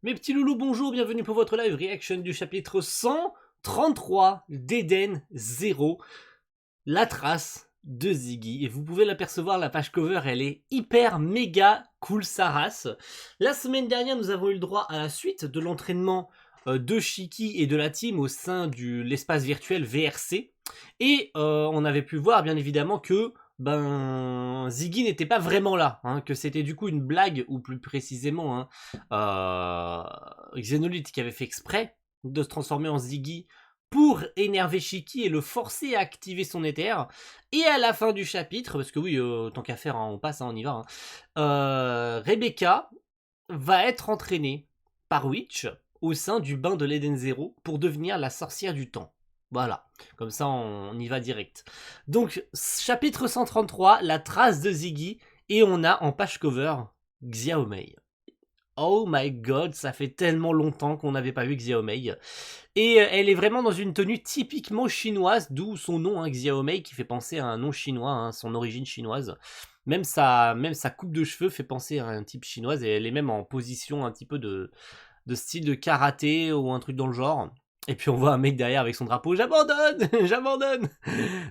Mes petits loulous, bonjour, bienvenue pour votre live reaction du chapitre 133 d'Eden Zero, la trace de Ziggy. Et vous pouvez l'apercevoir, la page cover, elle est hyper méga cool sa race. La semaine dernière, nous avons eu le droit à la suite de l'entraînement de Shiki et de la team au sein de l'espace virtuel VRC. Et on avait pu voir bien évidemment que Ziggy n'était pas vraiment là, hein, que c'était du coup une blague, ou plus précisément Xenolith qui avait fait exprès de se transformer en Ziggy pour énerver Shiki et le forcer à activer son éther. Et à la fin du chapitre, parce que oui, tant qu'à faire, hein, on passe, hein, on y va, Rebecca va être entraînée par Witch au sein du bain de l'Eden Zero pour devenir la sorcière du temps. Voilà, comme ça on y va direct. Donc, chapitre 133, la trace de Ziggy, et on a en page cover Xiaomei. Oh my god, ça fait tellement longtemps qu'on n'avait pas vu Xiaomei. Et elle est vraiment dans une tenue typiquement chinoise, d'où son nom, hein, Xiaomei, qui fait penser à un nom chinois, hein, son origine chinoise. Même sa coupe de cheveux fait penser à un type chinoise, et elle est même en position un petit peu de style de karaté ou un truc dans le genre. Et puis on voit un mec derrière avec son drapeau, j'abandonne, j'abandonne.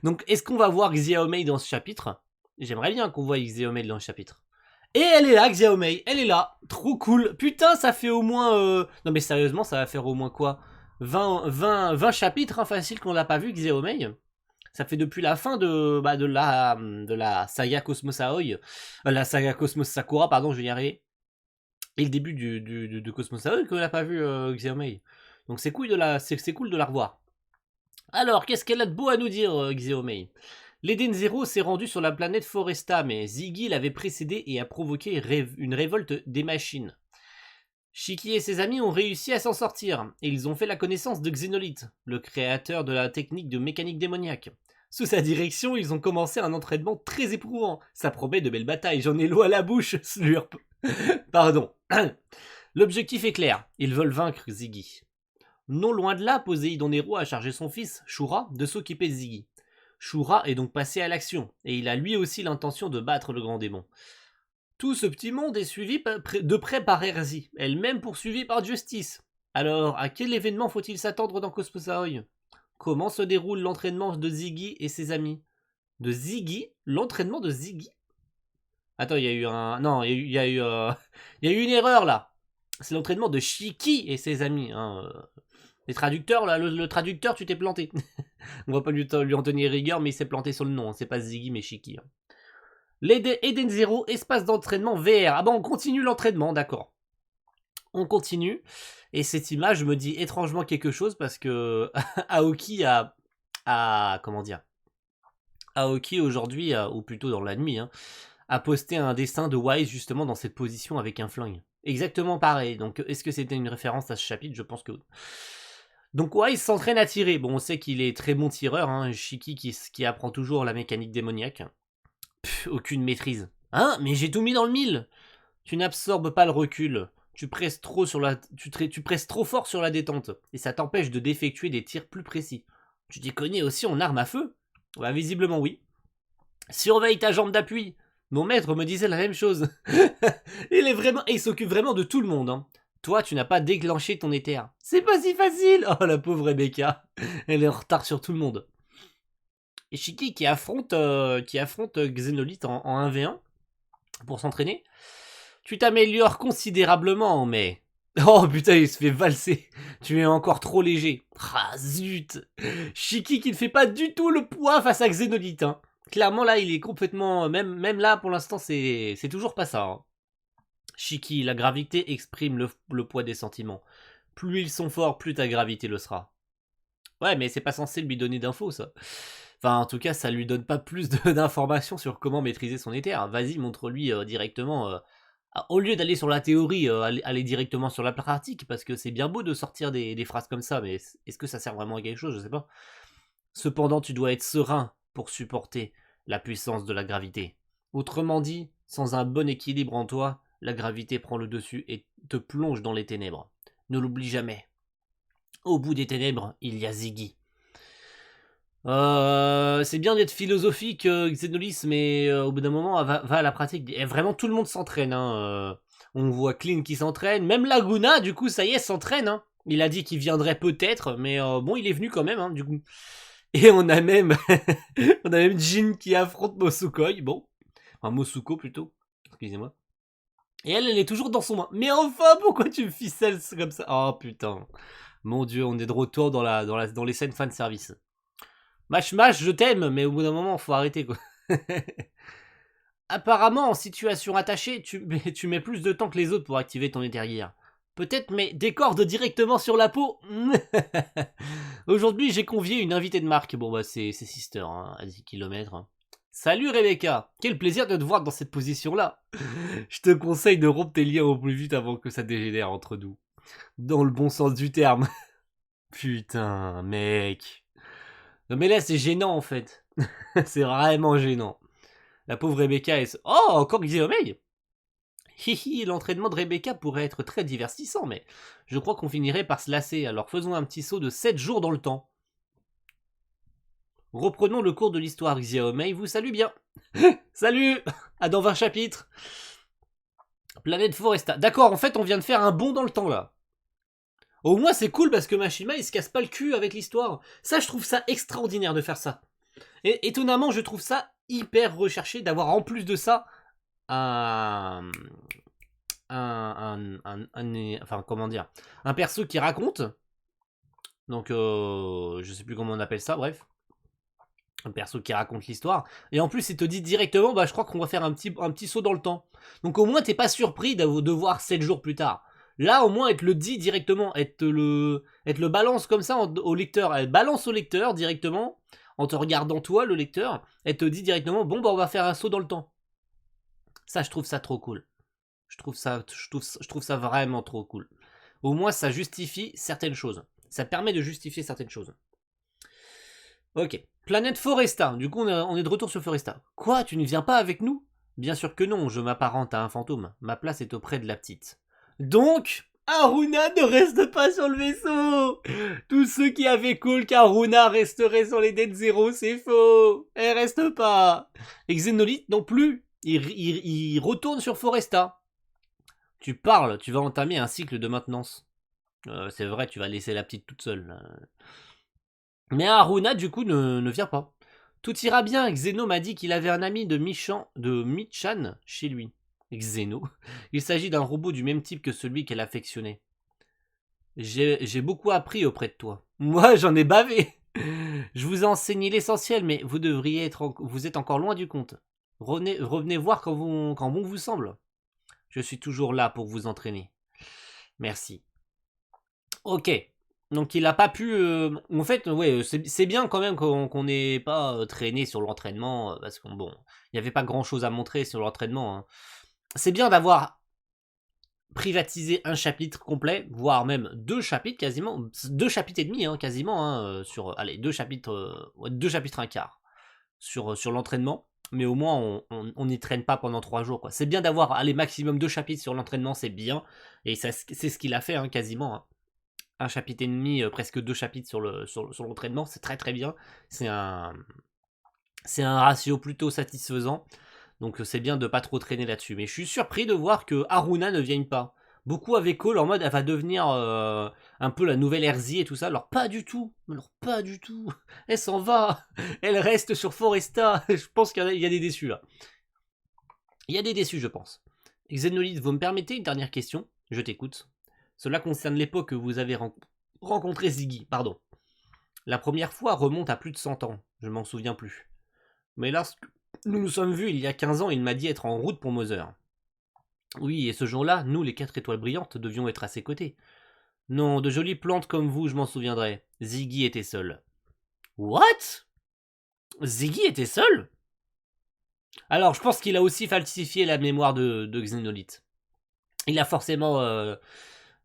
Donc est-ce qu'on va voir Xiaomei dans ce chapitre? J'aimerais bien qu'on voit Xiaomei dans ce chapitre. Et elle est là, Xiaomei, elle est là, trop cool. Putain, ça fait au moins... Non mais sérieusement, ça va faire au moins quoi, 20 chapitres, hein, facile qu'on l'a pas vu, Xiaomei. Ça fait depuis la fin de la saga Cosmos Aoi, la saga Cosmos Sakura, pardon, je vais y arriver. Et le début de Cosmos Aoi qu'on n'a pas vu Xiaomei. Donc c'est cool, cool de la revoir. Alors, qu'est-ce qu'elle a de beau à nous dire, Xiaomei? L'Eden Zero s'est rendu sur la planète Foresta, mais Ziggy l'avait précédé et a provoqué une révolte des machines. Shiki et ses amis ont réussi à s'en sortir, et ils ont fait la connaissance de Xenolith, le créateur de la technique de mécanique démoniaque. Sous sa direction, ils ont commencé un entraînement très éprouvant. Ça promet de belles batailles, j'en ai l'eau à la bouche, slurp. Pardon. L'objectif est clair, ils veulent vaincre Ziggy. Non loin de là, Poséidon Nero a chargé son fils, Shura, de s'occuper de Ziggy. Shura est donc passé à l'action, et il a lui aussi l'intention de battre le grand démon. Tout ce petit monde est suivi de près par Erzi, elle-même poursuivie par Justice. Alors, à quel événement faut-il s'attendre dans Cosmos Aoi? Comment se déroule l'entraînement de Ziggy et ses amis? De Ziggy? L'entraînement de Ziggy? Attends, il y a eu un... Non, il y a eu... il y a eu une erreur, là. C'est l'entraînement de Shiki et ses amis, hein. Les traducteurs, là, le traducteur, tu t'es planté. On va pas lui en tenir rigueur, mais il s'est planté sur le nom. Hein. C'est pas Ziggy, mais Shiki. Hein. Eden Zero, espace d'entraînement VR. Ah bah on continue l'entraînement, d'accord. On continue. Et cette image me dit étrangement quelque chose parce que Aoki comment dire, Aoki aujourd'hui, ou plutôt dans la nuit, hein, a posté un dessin de Wise justement dans cette position avec un flingue. Exactement pareil. Donc est-ce que c'était une référence à ce chapitre? Je pense que oui. Donc Wise s'entraîne à tirer. Bon, on sait qu'il est très bon tireur, hein. Shiki qui apprend toujours la mécanique démoniaque. Aucune maîtrise. Hein? Mais j'ai tout mis dans le mille. Tu n'absorbes pas le recul. Tu presses trop tu presses trop fort sur la détente. Et ça t'empêche de d'effectuer des tirs plus précis. Tu t'y connais aussi en arme à feu? Bah visiblement oui. Surveille ta jambe d'appui. Mon maître me disait la même chose. Il s'occupe vraiment de tout le monde. Hein. Toi, tu n'as pas déclenché ton éther. C'est pas si facile. Oh la pauvre Rebecca. Elle est en retard sur tout le monde. Et Shiki qui affronte Xenolith en 1v1 pour s'entraîner. Tu t'améliores considérablement, mais... Oh putain, il se fait valser. Tu es encore trop léger. Ah zut. Shiki qui ne fait pas du tout le poids face à Xenolith. Hein. Clairement là, il est complètement... Même là, pour l'instant, c'est toujours pas ça. Hein. Shiki, la gravité exprime le poids des sentiments. Plus ils sont forts, plus ta gravité le sera. Ouais, mais c'est pas censé lui donner d'infos, ça. Enfin, en tout cas, ça lui donne pas plus d'informations sur comment maîtriser son éther. Vas-y, montre-lui directement. Au lieu d'aller sur la théorie, aller directement sur la pratique, parce que c'est bien beau de sortir des phrases comme ça, mais est-ce que ça sert vraiment à quelque chose? Je sais pas. Cependant, tu dois être serein pour supporter la puissance de la gravité. Autrement dit, sans un bon équilibre en toi, la gravité prend le dessus et te plonge dans les ténèbres. Ne l'oublie jamais. Au bout des ténèbres, il y a Ziggy. C'est bien d'être philosophique, Xenolis, mais au bout d'un moment, va à la pratique. Et vraiment, tout le monde s'entraîne. Hein, On voit Clean qui s'entraîne. Même Laguna, du coup, ça y est, s'entraîne. Hein. Il a dit qu'il viendrait peut-être, mais bon, il est venu quand même, hein, du coup. Et on a même, on a même Jin qui affronte Mosukoi. Bon, enfin Mosuko plutôt. Excusez-moi. Et elle est toujours dans son main. Mais enfin, pourquoi tu me ficelles comme ça? Oh putain. Mon dieu, on est de retour dans les scènes fanservice. Mash, je t'aime, mais au bout d'un moment, faut arrêter quoi. Apparemment, en situation attachée, tu mets plus de temps que les autres pour activer ton étherguerre. Peut-être, mais des cordes directement sur la peau. Aujourd'hui, j'ai convié une invitée de marque. Bon, bah, c'est Sister, hein, à 10 km. Salut Rebecca, quel plaisir de te voir dans cette position-là. Je te conseille de rompre tes liens au plus vite avant que ça dégénère entre nous. Dans le bon sens du terme. Putain, mec. Non mais là, c'est gênant en fait. C'est vraiment gênant. La pauvre Rebecca est... Oh, encore Xiaomei. Hihi, l'entraînement de Rebecca pourrait être très divertissant, mais je crois qu'on finirait par se lasser, alors faisons un petit saut de 7 jours dans le temps. Reprenons le cours de l'histoire, Xiaomei vous salue bien. Salut. À dans 20 chapitres. Planète Foresta. D'accord, en fait, on vient de faire un bond dans le temps, là. Au moins, c'est cool, parce que Mashima, il se casse pas le cul avec l'histoire. Ça, je trouve ça extraordinaire de faire ça. Et étonnamment, je trouve ça hyper recherché d'avoir en plus de ça un enfin comment dire, un perso qui raconte. Donc je sais plus comment on appelle ça, bref. Un perso qui raconte l'histoire. Et en plus, il te dit directement, bah je crois qu'on va faire un petit saut dans le temps. Donc au moins, t'es pas surpris de voir 7 jours plus tard. Là, au moins, elle te le dit directement. Elle te le balance comme ça au lecteur. Elle balance au lecteur directement, en te regardant toi, le lecteur. Elle te dit directement, bon, bah on va faire un saut dans le temps. Ça, je trouve ça trop cool. Je trouve ça vraiment trop cool. Au moins, ça justifie certaines choses. Ça permet de justifier certaines choses. Ok. Planète Foresta. Du coup, on est de retour sur Foresta. Quoi, tu ne viens pas avec nous? Bien sûr que non, je m'apparente à un fantôme. Ma place est auprès de la petite. Donc, Haruna ne reste pas sur le vaisseau. Tous ceux qui avaient call qu'Haruna resterait sur les Dead Zero, c'est faux. Elle reste pas. Et Xenolite non plus. Il retourne sur Foresta. Tu parles, tu vas entamer un cycle de maintenance. C'est vrai, tu vas laisser la petite toute seule. Mais Haruna, du coup, ne vient pas. Tout ira bien, Xeno m'a dit qu'il avait un ami de Michan chez lui. Xeno. Il s'agit d'un robot du même type que celui qu'elle affectionnait. J'ai beaucoup appris auprès de toi. Moi, j'en ai bavé. Je vous ai enseigné l'essentiel, mais vous êtes encore loin du compte. Revenez voir quand bon vous semble. Je suis toujours là pour vous entraîner. Merci. Ok. Donc il a pas pu... En fait, ouais, c'est bien quand même qu'on n'ait pas traîné sur l'entraînement, parce que bon, il n'y avait pas grand-chose à montrer sur l'entraînement. Hein. C'est bien d'avoir privatisé un chapitre complet, voire même 2 chapitres quasiment, 2 chapitres et demi hein, quasiment, hein, sur... Allez, 2 chapitres, 2 chapitres un quart sur l'entraînement. Mais au moins, on n'y traîne pas pendant 3 jours. C'est bien d'avoir, allez, maximum 2 chapitres sur l'entraînement, c'est bien. Et c'est ce qu'il a fait, hein, quasiment. Hein. Un chapitre et demi, presque 2 chapitres sur l'entraînement, c'est très très bien. C'est un ratio plutôt satisfaisant. Donc c'est bien de pas trop traîner là-dessus. Mais je suis surpris de voir que Haruna ne vienne pas. Beaucoup avaient call en mode elle va devenir un peu la nouvelle Erzi et tout ça. Alors pas du tout. Alors pas du tout. Elle s'en va. Elle reste sur Foresta. Je pense qu'il y a des déçus là. Il y a des déçus je pense. Xenolith, vous me permettez une dernière question? Je t'écoute. Cela concerne l'époque que vous avez rencontré Ziggy, pardon. La première fois remonte à plus de 100 ans, je m'en souviens plus. Mais lorsque nous nous sommes vus il y a 15 ans, il m'a dit être en route pour Mother. Oui, et ce jour-là, nous, les 4 étoiles brillantes, devions être à ses côtés. Non, de jolies plantes comme vous, je m'en souviendrai. Ziggy était seul. What? Ziggy était seul? Alors, je pense qu'il a aussi falsifié la mémoire de Xenolith. Il a forcément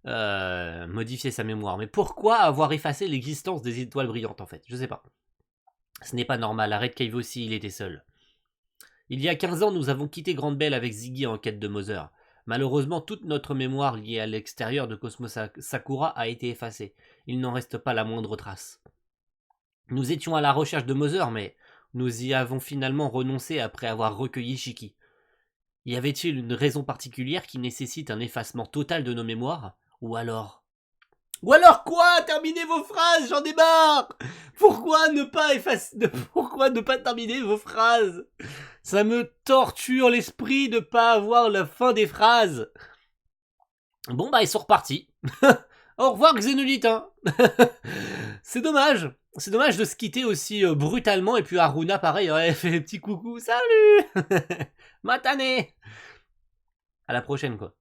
modifié sa mémoire. Mais pourquoi avoir effacé l'existence des étoiles brillantes en fait? Je sais pas. Ce n'est pas normal, arrête Cave aussi, il était seul. Il y a 15 ans, nous avons quitté Grande Belle avec Ziggy en quête de Mother. Malheureusement, toute notre mémoire liée à l'extérieur de Cosmos Sakura a été effacée. Il n'en reste pas la moindre trace. Nous étions à la recherche de Mother, mais nous y avons finalement renoncé après avoir recueilli Shiki. Y avait-il une raison particulière qui nécessite un effacement total de nos mémoires? Ou alors... Ou alors quoi? Terminez vos phrases, j'en ai marre! Pourquoi ne pas effacer... Pourquoi ne pas terminer vos phrases? Ça me torture l'esprit de pas avoir la fin des phrases. Bon bah ils sont repartis. Au revoir Xénolite, hein. C'est dommage. C'est dommage de se quitter aussi brutalement. Et puis Haruna, pareil, elle fait des petits coucou. Salut. Matane. À la prochaine, quoi.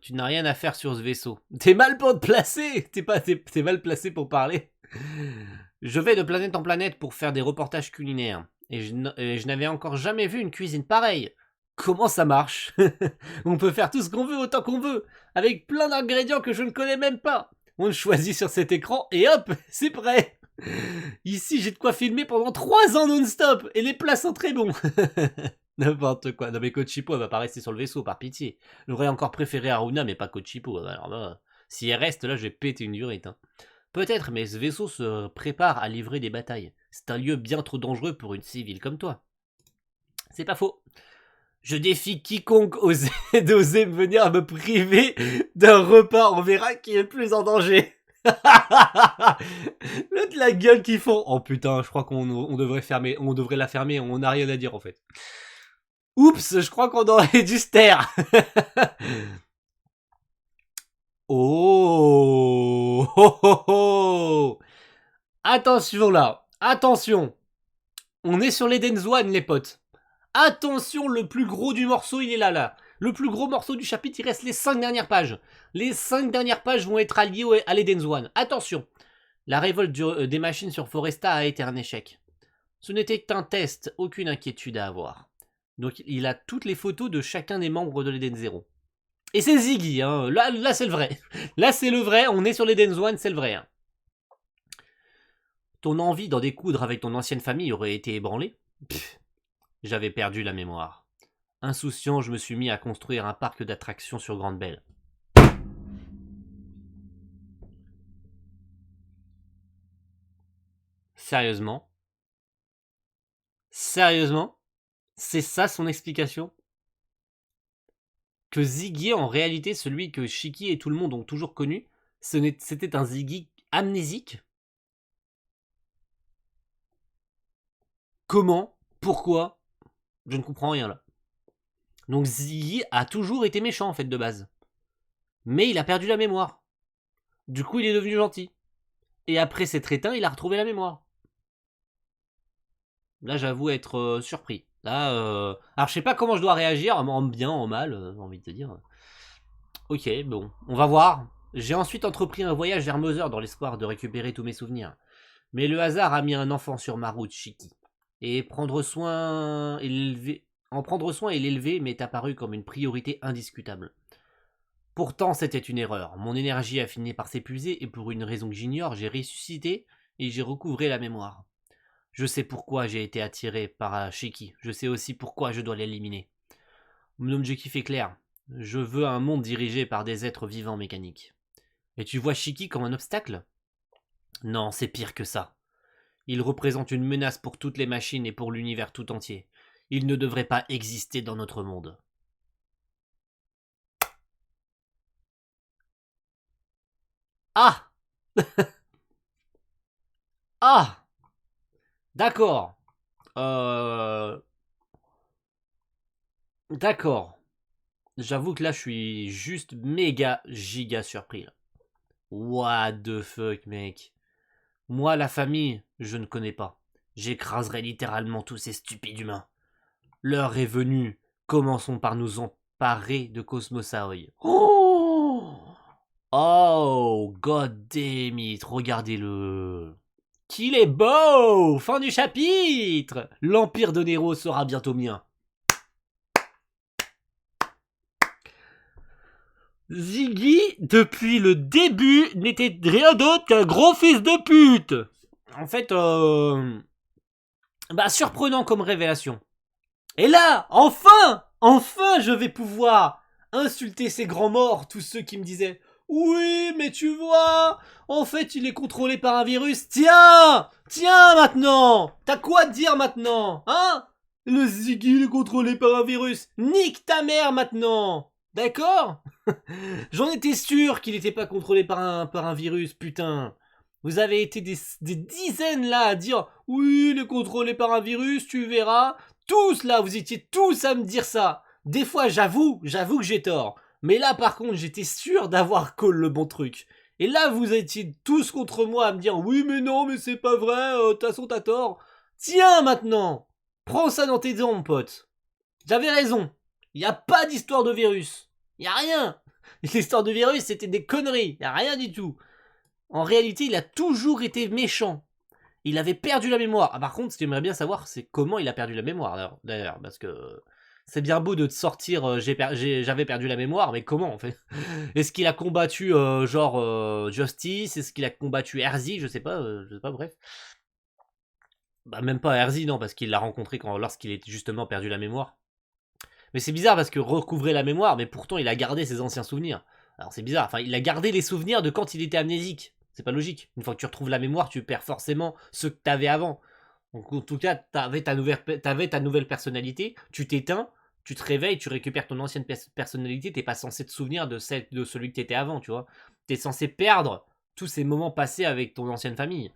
Tu n'as rien à faire sur ce vaisseau. T'es mal pour te placer. T'es mal placé pour parler. Je vais de planète en planète pour faire des reportages culinaires. Et je n'avais encore jamais vu une cuisine pareille. Comment ça marche? On peut faire tout ce qu'on veut autant qu'on veut, avec plein d'ingrédients que je ne connais même pas. On le choisit sur cet écran et hop, c'est prêt. Ici, j'ai de quoi filmer pendant 3 ans non-stop et les plats sont très bons. N'importe quoi. Non mais Kochipo, elle va pas rester sur le vaisseau, par pitié. J'aurais encore préféré Haruna, mais pas Kochipo. Alors là, si elle reste là, je vais péter une durite. Hein. Peut-être, mais ce vaisseau se prépare à livrer des batailles. C'est un lieu bien trop dangereux pour une civile comme toi. C'est pas faux. Je défie quiconque d'oser venir me priver d'un repas. On verra qui est le plus en danger. L'autre, la gueule qu'ils font. Oh putain, je crois qu'on devrait fermer. On devrait la fermer. On n'a rien à dire en fait. Oups, je crois qu'on aurait dû se taire. Oh, oh, oh, oh. Attention là. Attention. On est sur l'Eden's One, les potes. Attention, le plus gros du morceau, il est là. Le plus gros morceau du chapitre, il reste les 5 dernières pages. Les 5 dernières pages vont être alliées à l'Eden's One. Attention. La révolte des machines sur Foresta a été un échec. Ce n'était qu'un test, aucune inquiétude à avoir. Donc il a toutes les photos de chacun des membres de l'Eden Zero. Et c'est Ziggy, hein. Là c'est le vrai. Là c'est le vrai, on est sur l'Eden's One, c'est le vrai. Hein. Ton envie d'en découdre avec ton ancienne famille aurait été ébranlée. J'avais perdu la mémoire. Insouciant, je me suis mis à construire un parc d'attractions sur Grande Belle. Sérieusement? Sérieusement? C'est ça son explication? Que Ziggy est en réalité celui que Shiki et tout le monde ont toujours connu, c'était un Ziggy amnésique? Comment? Pourquoi? Je ne comprends rien là. Donc Ziggy a toujours été méchant en fait de base. Mais il a perdu la mémoire. Du coup il est devenu gentil. Et après s'être éteint, il a retrouvé la mémoire. Là j'avoue être surpris. Là, alors je sais pas comment je dois réagir, en bien, en mal, j'ai envie de te dire. Ok, bon, on va voir. J'ai ensuite entrepris un voyage vers Mother dans l'espoir de récupérer tous mes souvenirs. Mais le hasard a mis un enfant sur ma route, Shiki. Et en prendre soin et l'élever m'est apparu comme une priorité indiscutable. Pourtant, c'était une erreur. Mon énergie a fini par s'épuiser et pour une raison que j'ignore, j'ai ressuscité et j'ai recouvré la mémoire. Je sais pourquoi j'ai été attiré par Shiki. Je sais aussi pourquoi je dois l'éliminer. Mon objectif est clair. Je veux un monde dirigé par des êtres vivants mécaniques. Et tu vois Shiki comme un obstacle? Non, c'est pire que ça. Il représente une menace pour toutes les machines et pour l'univers tout entier. Il ne devrait pas exister dans notre monde. Ah! Ah! D'accord. D'accord. J'avoue que là, je suis juste méga giga surpris. Là. What the fuck, mec. Moi, la famille, je ne connais pas. J'écraserai littéralement tous ces stupides humains. L'heure est venue. Commençons par nous emparer de Cosmos Aoi. Oh! Oh, god damn it, regardez-le. Qu'il est beau! Fin du chapitre! L'empire de Nero sera bientôt mien. Ziggy, depuis le début, n'était rien d'autre qu'un gros fils de pute. En fait, surprenant comme révélation. Et là, enfin, je vais pouvoir insulter ces grands morts, tous ceux qui me disaient « Oui, mais tu vois, en fait, il est contrôlé par un virus. Tiens maintenant. T'as quoi à dire maintenant, hein? Le Ziggy est contrôlé par un virus. Nique ta mère maintenant. D'accord? J'en étais sûr qu'il n'était pas contrôlé par un virus, putain. Vous avez été des dizaines là à dire oui, il est contrôlé par un virus, tu verras. Tous là, vous étiez tous à me dire ça. Des fois, j'avoue que j'ai tort. Mais là, par contre, j'étais sûr d'avoir call le bon truc. Et là, vous étiez tous contre moi à me dire oui, mais non, mais c'est pas vrai, de toute façon, t'as tort. Tiens maintenant, prends ça dans tes dents, mon pote. J'avais raison. Il n'y a pas d'histoire de virus. Il n'y a rien. L'histoire de virus, c'était des conneries. Il n'y a rien du tout. En réalité, il a toujours été méchant. Il avait perdu la mémoire. Ah, par contre, ce que j'aimerais bien savoir, c'est comment il a perdu la mémoire, d'ailleurs. Parce que c'est bien beau de te sortir j'avais perdu la mémoire, mais comment, en fait? Est-ce qu'il a combattu, Justice? Est-ce qu'il a combattu Erzi? Je sais pas, bref. Bah, même pas Erzi, non, parce qu'il l'a rencontré lorsqu'il était justement perdu la mémoire. Mais c'est bizarre parce que recouvrer la mémoire, mais pourtant il a gardé ses anciens souvenirs. Alors c'est bizarre, enfin il a gardé les souvenirs de quand il était amnésique. C'est pas logique. Une fois que tu retrouves la mémoire, tu perds forcément ce que t'avais avant. Donc en tout cas, t'avais ta nouvelle personnalité, tu t'éteins, tu te réveilles, tu récupères ton ancienne personnalité, t'es pas censé te souvenir de celui que t'étais avant, tu vois. T'es censé perdre tous ces moments passés avec ton ancienne famille.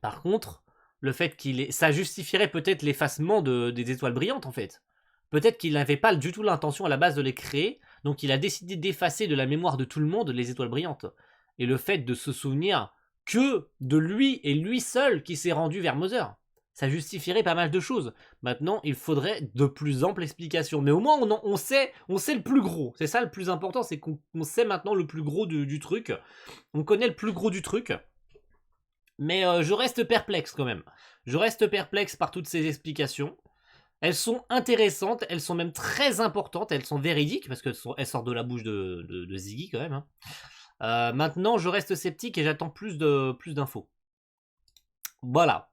Par contre, le fait ça justifierait peut-être l'effacement des étoiles brillantes en fait. Peut-être qu'il n'avait pas du tout l'intention à la base de les créer, donc il a décidé d'effacer de la mémoire de tout le monde les étoiles brillantes. Et le fait de se souvenir que de lui et lui seul qui s'est rendu vers Mother. Ça justifierait pas mal de choses. Maintenant, il faudrait de plus amples explications. Mais au moins, on sait le plus gros. C'est ça le plus important, c'est qu'on sait maintenant le plus gros du truc. On connaît le plus gros du truc. Mais je reste perplexe quand même. Je reste perplexe par toutes ces explications. Elles sont intéressantes, elles sont même très importantes, elles sont véridiques, parce qu'elles sortent de la bouche de Ziggy quand même. Hein. Maintenant, je reste sceptique et j'attends plus d'infos. Voilà.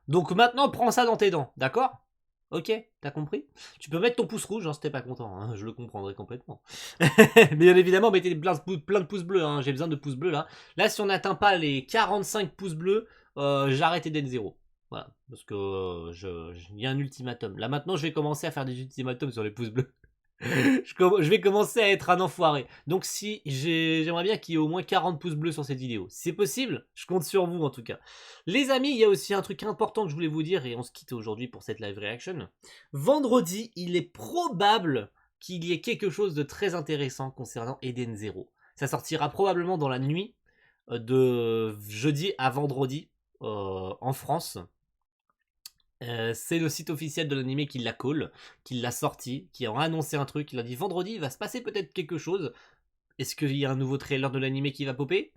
Donc maintenant, prends ça dans tes dents, d'accord? Ok, t'as compris? Tu peux mettre ton pouce rouge hein, si t'es pas content, hein, je le comprendrai complètement. Mais bien évidemment, mettez plein de pouces bleus, hein, j'ai besoin de pouces bleus là. Là, si on n'atteint pas les 45 pouces bleus, j'arrête Eden 0. Voilà, parce que il y a un ultimatum. Là maintenant, je vais commencer à faire des ultimatums sur les pouces bleus. Je vais commencer à être un enfoiré. Donc si j'aimerais bien qu'il y ait au moins 40 pouces bleus sur cette vidéo. Si c'est possible, je compte sur vous en tout cas. Les amis, il y a aussi un truc important que je voulais vous dire et on se quitte aujourd'hui pour cette live reaction. Vendredi, il est probable qu'il y ait quelque chose de très intéressant concernant Eden Zero. Ça sortira probablement dans la nuit de jeudi à vendredi en France. C'est le site officiel de l'anime qui l'a call, qui l'a sorti, qui a annoncé un truc, il a dit vendredi il va se passer peut-être quelque chose. Est-ce qu'il y a un nouveau trailer de l'anime qui va popper?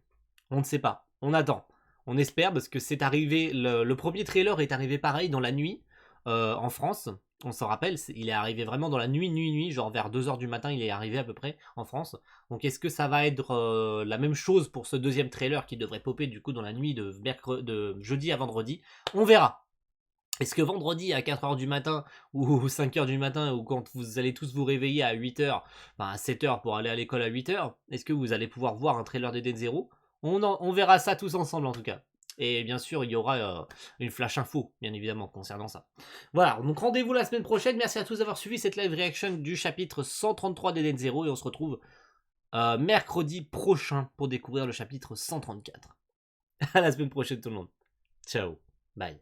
On ne sait pas, on attend. On espère parce que c'est arrivé, le premier trailer est arrivé pareil dans la nuit en France. On s'en rappelle, il est arrivé vraiment dans la nuit, genre vers 2h du matin il est arrivé à peu près en France. Donc est-ce que ça va être la même chose pour ce deuxième trailer qui devrait popper du coup dans la nuit de jeudi à vendredi? On verra. Est-ce que vendredi à 4h du matin ou 5h du matin ou quand vous allez tous vous réveiller à 8h, enfin à 7h pour aller à l'école à 8h, est-ce que vous allez pouvoir voir un trailer d'Eden Zero? On verra ça tous ensemble en tout cas. Et bien sûr, il y aura une flash info, bien évidemment, concernant ça. Voilà, donc rendez-vous la semaine prochaine. Merci à tous d'avoir suivi cette live reaction du chapitre 133 d'Eden Zero et on se retrouve mercredi prochain pour découvrir le chapitre 134. À la semaine prochaine tout le monde. Ciao, bye.